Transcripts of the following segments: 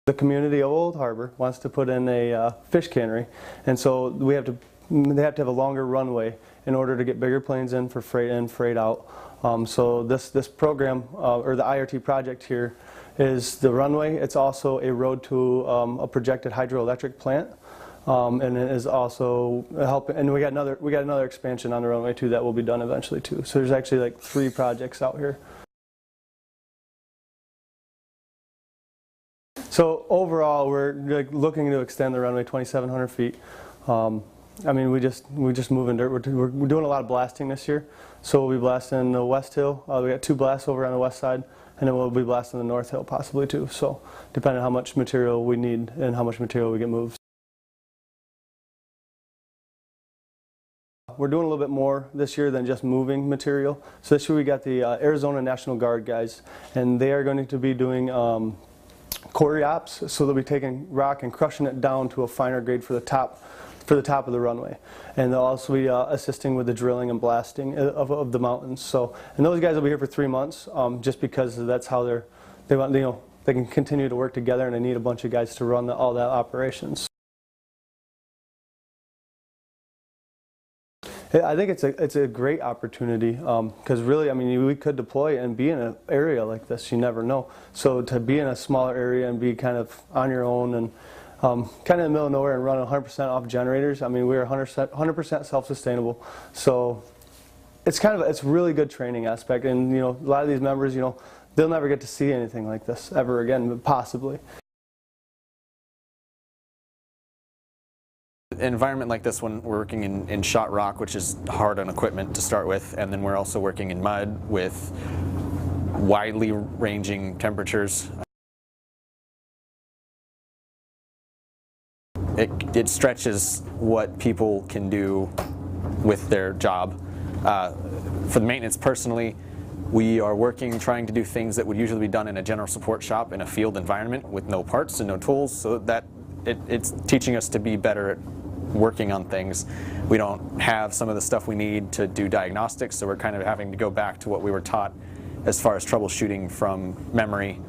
The community of Old Harbor wants to put in a fish cannery, and so they have to have a longer runway in order to get bigger planes in for freight in, freight out. So this program, or the IRT project here, is the runway. It's also a road to a projected hydroelectric plant, and it is also helping. And we got another expansion on the runway too that will be done eventually too. So there's actually like 3 projects out here. So overall, we're looking to extend the runway 2,700 feet. I mean, we just move in dirt. We're doing a lot of blasting this year, so we'll be blasting the West Hill. We got 2 blasts over on the west side, and then we'll be blasting the North Hill possibly too. So depending on how much material we need and how much material we get moved. We're doing a little bit more this year than just moving material. So this year we got the Arizona National Guard guys, and they are going to be doing quarry ops, so they'll be taking rock and crushing it down to a finer grade for the top of the runway, and they'll also be assisting with the drilling and blasting of the mountains. So, and those guys will be here for 3 months, just because that's how they can continue to work together, and they need a bunch of guys to run all that operations. I think it's a great opportunity, because really, I mean, we could deploy and be in an area like this. You never know. So to be in a smaller area and be kind of on your own and kind of in the middle of nowhere and run 100% off generators. I mean, we're 100% self-sustainable. So it's a really good training aspect. And a lot of these members, they'll never get to see anything like this ever again, possibly. An environment like this one, we're working in shot rock, which is hard on equipment to start with, and then we're also working in mud with widely ranging temperatures. It stretches what people can do with their job. For the maintenance personally, we are trying to do things that would usually be done in a general support shop in a field environment with no parts and no tools, so that it's teaching us to be better at working on things. We don't have some of the stuff we need to do diagnostics, so we're kind of having to go back to what we were taught as far as troubleshooting from memory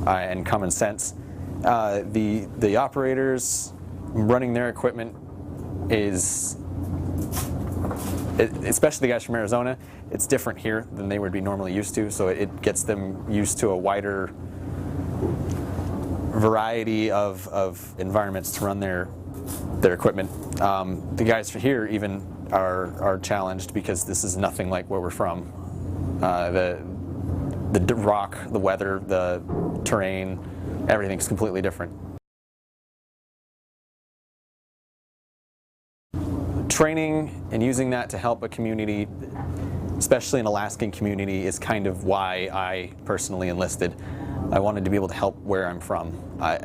and common sense. The operators running their equipment especially the guys from Arizona, it's different here than they would be normally used to, so it gets them used to a wider variety of environments to run their equipment. The guys here even are challenged because this is nothing like where we're from. The rock, the weather, the terrain, everything's completely different. Training and using that to help a community, especially an Alaskan community, is kind of why I personally enlisted. I wanted to be able to help where I'm from. I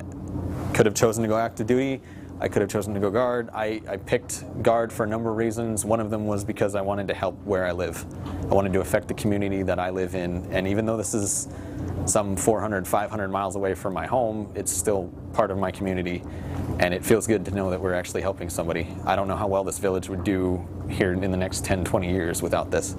could have chosen to go active duty. I could have chosen to go guard. I picked guard for a number of reasons. One of them was because I wanted to help where I live. I wanted to affect the community that I live in. And even though this is some 400, 500 miles away from my home, it's still part of my community. And it feels good to know that we're actually helping somebody. I don't know how well this village would do here in the next 10, 20 years without this.